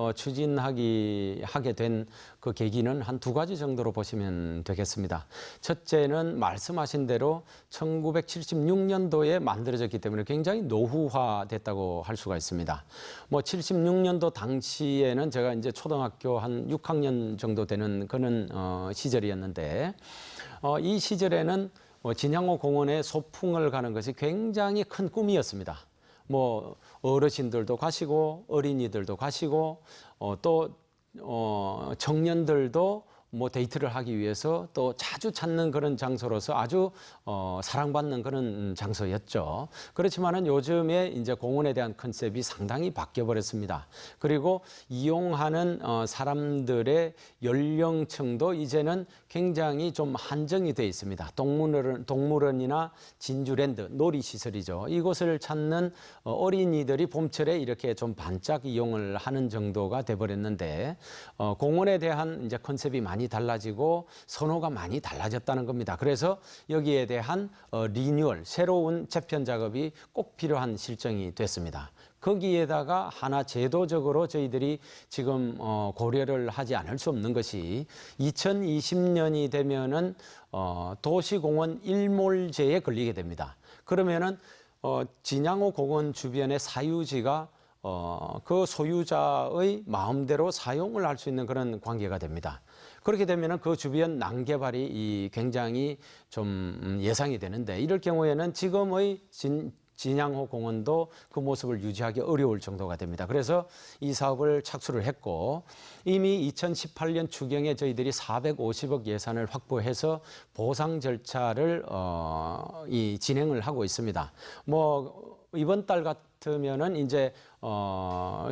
하게 된 그 계기는 한 2가지 정도로 보시면 되겠습니다. 첫째는 말씀하신 대로 1976년도에 만들어졌기 때문에 굉장히 노후화됐다고 할 수가 있습니다. 뭐 76년도 당시에는 제가 이제 초등학교 한 6학년 정도 되는 그런 시절이었는데 이 시절에는 진양호 공원에 소풍을 가는 것이 굉장히 큰 꿈이었습니다. 뭐 어르신들도 가시고 어린이들도 가시고 또 청년들도 뭐 데이트를 하기 위해서 또 자주 찾는 그런 장소로서 아주 사랑받는 그런 장소였죠. 그렇지만은 요즘에 이제 공원에 대한 컨셉이 상당히 바뀌어 버렸습니다. 그리고 이용하는 사람들의 연령층도 이제는 굉장히 좀 한정이 되어 있습니다. 동물원이나 진주랜드, 놀이시설이죠. 이곳을 찾는 어린이들이 봄철에 이렇게 좀 반짝 이용을 하는 정도가 돼 버렸는데 공원에 대한 이제 컨셉이 많이 달라지고 선호가 많이 달라졌다는 겁니다. 그래서 여기에 대한 리뉴얼, 새로운 재편 작업이 꼭 필요한 실정이 됐습니다. 거기에다가 하나 제도적으로 저희들이 지금 고려를 하지 않을 수 없는 것이 2020년이 되면은 도시공원 일몰제에 걸리게 됩니다. 그러면은 진양호 공원 주변의 사유지가 그 소유자의 마음대로 사용을 할 수 있는 그런 관계가 됩니다. 그렇게 되면 그 주변 난개발이 굉장히 좀 예상이 되는데 이럴 경우에는 지금의 진양호 공원도 그 모습을 유지하기 어려울 정도가 됩니다. 그래서 이 사업을 착수를 했고 이미 2018년 추경에 저희들이 450억 예산을 확보해서 보상 절차를 진행을 하고 있습니다. 뭐 이번 달 같으면은 이제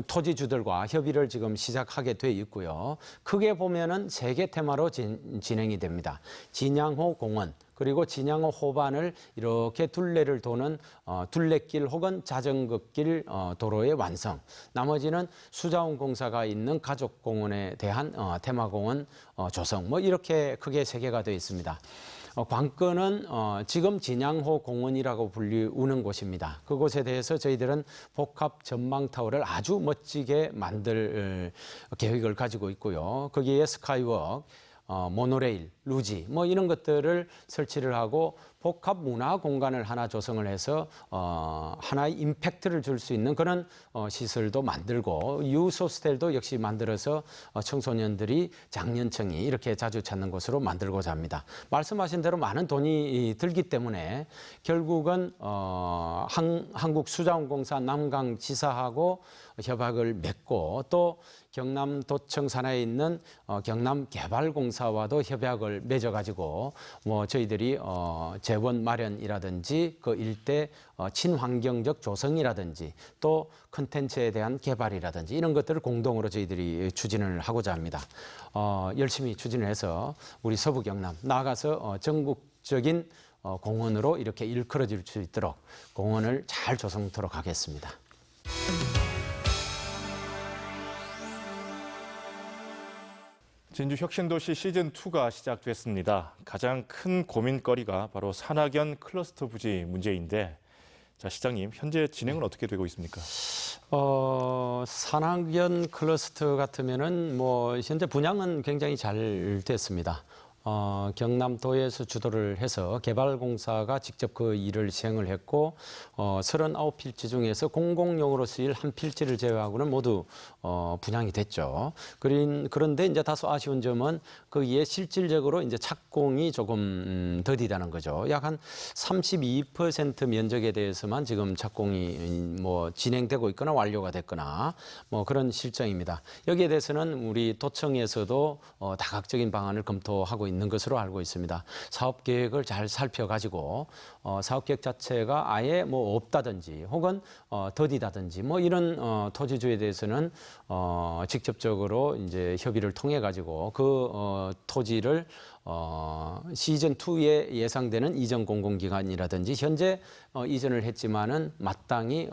토지주들과 협의를 지금 시작하게 돼 있고요. 크게 보면은 3개 테마로 진행이 됩니다. 진양호 공원, 그리고 진양호 호반을 이렇게 둘레를 도는 둘레길 혹은 자전거길 도로의 완성. 나머지는 수자원 공사가 있는 가족공원에 대한 테마공원 조성. 뭐 이렇게 크게 3개가 되어 있습니다. 관건은 지금 진양호 공원이라고 불리우는 곳입니다. 그곳에 대해서 저희들은 복합 전망타워를 아주 멋지게 만들 계획을 가지고 있고요. 거기에 스카이워크, 모노레일, 루지 뭐 이런 것들을 설치를 하고 복합 문화 공간을 하나 조성을 해서 하나의 임팩트를 줄 수 있는 그런 시설도 만들고 유스 호스텔도 역시 만들어서 청소년들이 장년층이 이렇게 자주 찾는 곳으로 만들고자 합니다. 말씀하신 대로 많은 돈이 들기 때문에 결국은 한국수자원공사 남강지사하고 협약을 맺고 또 경남도청 산하에 있는 경남개발공사와도 협약을 맺어가지고 뭐 저희들이 재원 마련이라든지 그 일대 친환경적 조성이라든지 또 컨텐츠에 대한 개발이라든지 이런 것들을 공동으로 저희들이 추진을 하고자 합니다. 열심히 추진을 해서 우리 서부 경남 나아가서 전국적인 공원으로 이렇게 일컬어질 수 있도록 공원을 잘 조성토록 하겠습니다. 진주 혁신도시 시즌2가 시작됐습니다. 가장 큰 고민거리가 바로 산악연 클러스터 부지 문제인데, 자, 시장님, 현재 진행은 어떻게 되고 있습니까? 산악연 클러스터 같으면은 뭐 현재 분양은 굉장히 잘 됐습니다. 경남도에서 주도를 해서 개발공사가 직접 그 일을 시행을 했고 39필지 중에서 공공용으로 쓰일 한 필지를 제외하고는 모두 분양이 됐죠. 그런데 이제 다소 아쉬운 점은 거기에 실질적으로 이제 착공이 조금 더디다는 거죠. 약 한 32% 면적에 대해서만 지금 착공이 뭐 진행되고 있거나 완료가 됐거나 뭐 그런 실정입니다. 여기에 대해서는 우리 도청에서도 다각적인 방안을 검토하고 있는 것으로 알고 있습니다. 사업 계획을 잘 살펴가지고 사업 계획 자체가 아예 뭐 없다든지 혹은 더디다든지 뭐 이런 토지주에 대해서는 직접적으로 이제 협의를 통해 가지고 그 토지를 시즌 2에 예상되는 이전 공공기관이라든지 현재 이전을 했지만은 마땅히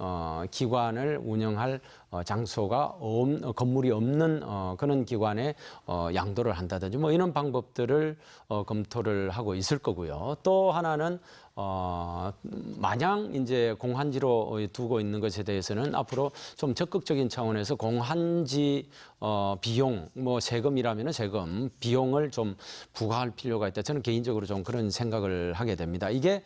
기관을 운영할 장소가 건물이 없는 그런 기관에 양도를 한다든지 뭐 이런 방법들을 검토를 하고 있을 거고요. 또 하나는 마냥 이제 공한지로 두고 있는 것에 대해서는 앞으로 좀 적극적인 차원에서 공한지 비용, 뭐 세금이라면은 세금, 비용을 좀 부과할 필요가 있다. 저는 개인적으로 좀 그런 생각을 하게 됩니다. 이게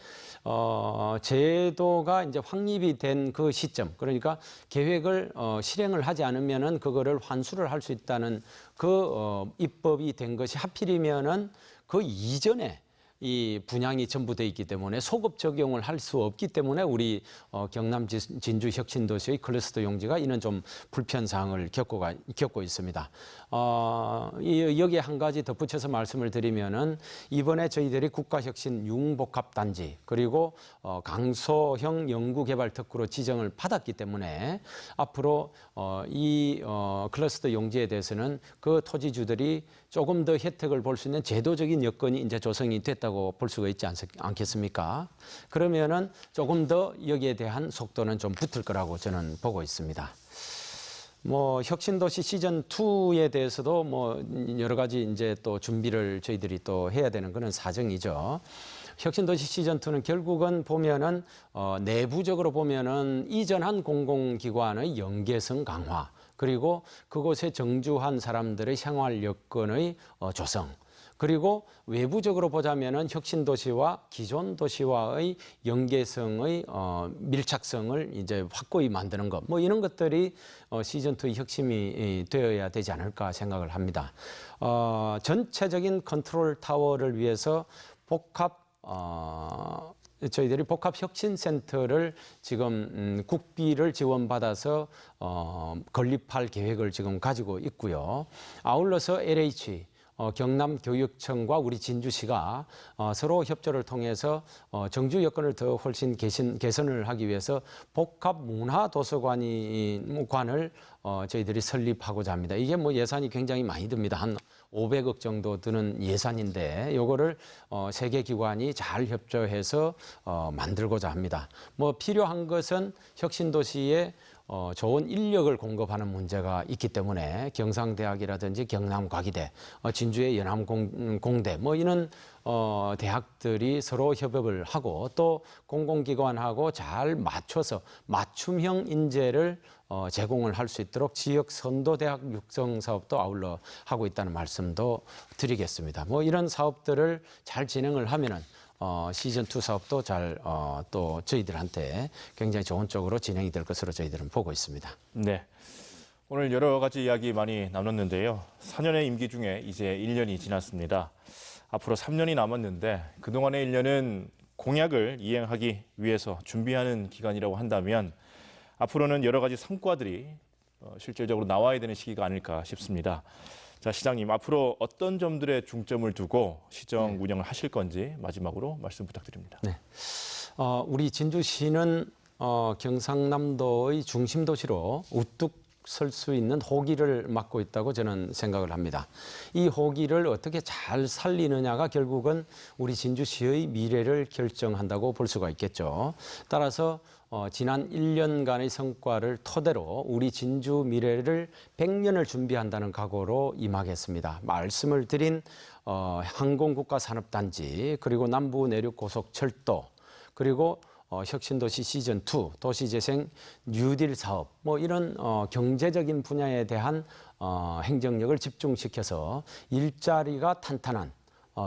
제도가 이제 확립이 된 그 시점, 그러니까 계획을 실행을 하지 않으면은 그거를 환수를 할 수 있다는 그 입법이 된 것이 하필이면은 그 이전에 이 분양이 전부 돼 있기 때문에 소급 적용을 할 수 없기 때문에 우리 경남 진주 혁신도시의 클러스터 용지가 이는 좀 불편 사항을 겪고 있습니다. 여기에 한 가지 덧붙여서 말씀을 드리면은 이번에 저희들이 국가혁신 융복합단지 그리고 강소형 연구개발특구로 지정을 받았기 때문에 앞으로 이 클러스터 용지에 대해서는 그 토지주들이 조금 더 혜택을 볼 수 있는 제도적인 여건이 이제 조성이 됐다고 볼 수가 있지 않겠습니까? 그러면은 조금 더 여기에 대한 속도는 좀 붙을 거라고 저는 보고 있습니다. 뭐 혁신도시 시즌 2에 대해서도 뭐 여러 가지 이제 또 준비를 저희들이 또 해야 되는 그런 사정이죠. 혁신도시 시즌 2는 결국은 보면은 내부적으로 보면은 이전한 공공기관의 연계성 강화 그리고 그곳에 정주한 사람들의 생활 여건의 조성. 그리고 외부적으로 보자면은 혁신도시와 기존 도시와의 연계성의 밀착성을 이제 확고히 만드는 것, 뭐 이런 것들이 시즌 2의 혁신이 되어야 되지 않을까 생각을 합니다. 전체적인 컨트롤 타워를 위해서 저희들이 복합혁신센터를 지금 국비를 지원받아서 건립할 계획을 지금 가지고 있고요. 아울러서 LH 경남교육청과 우리 진주시가 서로 협조를 통해서 정주 여건을 더 훨씬 개선을 하기 위해서 복합문화도서관을 저희들이 설립하고자 합니다. 이게 뭐 예산이 굉장히 많이 듭니다. 한 500억 정도 드는 예산인데 요거를 세 개 기관이 잘 협조해서 만들고자 합니다. 뭐 필요한 것은 혁신도시에 좋은 인력을 공급하는 문제가 있기 때문에 경상대학이라든지 경남과기대, 진주의 연암공대 뭐 이런 대학들이 서로 협업을 하고 또 공공기관하고 잘 맞춰서 맞춤형 인재를 제공을 할 수 있도록 지역 선도대학 육성 사업도 아울러 하고 있다는 말씀도 드리겠습니다. 뭐 이런 사업들을 잘 진행을 하면은 시즌 2 사업도 잘 또 저희들한테 굉장히 좋은 쪽으로 진행이 될 것으로 저희들은 보고 있습니다. 네. 오늘 여러 가지 이야기 많이 나눴는데요. 4년의 임기 중에 이제 1년이 지났습니다. 앞으로 3년이 남았는데 그동안의 1년은 공약을 이행하기 위해서 준비하는 기간이라고 한다면 앞으로는 여러 가지 성과들이 실질적으로 나와야 되는 시기가 아닐까 싶습니다. 자, 시장님, 앞으로 어떤 점들에 중점을 두고 시정 운영을 하실 건지 마지막으로 말씀 부탁드립니다. 네. 우리 진주시는 경상남도의 중심 도시로 우뚝 설 수 있는 호기를 맡고 있다고 저는 생각을 합니다. 이 호기를 어떻게 잘 살리느냐가 결국은 우리 진주시의 미래를 결정한다고 볼 수가 있겠죠. 따라서 지난 1년간의 성과를 토대로 우리 진주 미래를 100년을 준비한다는 각오로 임하겠습니다. 말씀을 드린 항공국가산업단지 그리고 남부 내륙고속철도 그리고 혁신도시 시즌2, 도시재생 뉴딜 사업, 뭐 이런 경제적인 분야에 대한 행정력을 집중시켜서 일자리가 탄탄한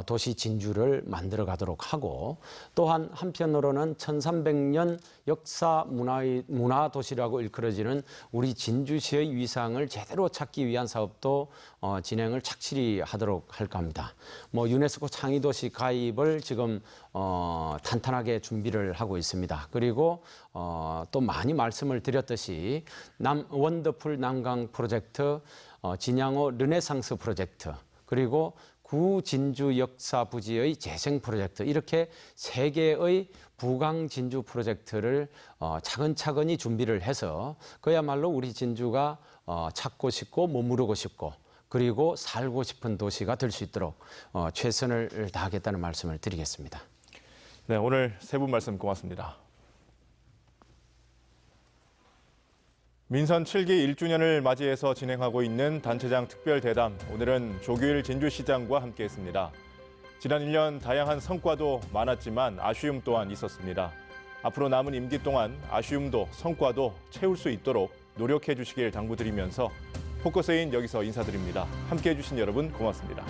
도시 진주를 만들어 가도록 하고 또한 한편으로는 1300년 역사 문화 도시라고 일컬어지는 우리 진주시의 위상을 제대로 찾기 위한 사업도 진행을 착실히 하도록 할까 합니다. 뭐 유네스코 창의도시 가입을 지금 탄탄하게 준비를 하고 있습니다. 그리고 또 많이 말씀을 드렸듯이 원더풀 남강 프로젝트, 진양호 르네상스 프로젝트 그리고 구진주 역사 부지의 재생 프로젝트 이렇게 3개의 부강 진주 프로젝트를 차근차근히 준비를 해서 그야말로 우리 진주가 찾고 싶고 머무르고 싶고 그리고 살고 싶은 도시가 될 수 있도록 최선을 다하겠다는 말씀을 드리겠습니다. 네, 오늘 세 분 말씀 고맙습니다. 민선 7기 1주년을 맞이해서 진행하고 있는 단체장 특별대담, 오늘은 조규일 진주시장과 함께했습니다. 지난 1년 다양한 성과도 많았지만 아쉬움 또한 있었습니다. 앞으로 남은 임기 동안 아쉬움도 성과도 채울 수 있도록 노력해 주시길 당부드리면서 포커스인 여기서 인사드립니다. 함께해 주신 여러분 고맙습니다.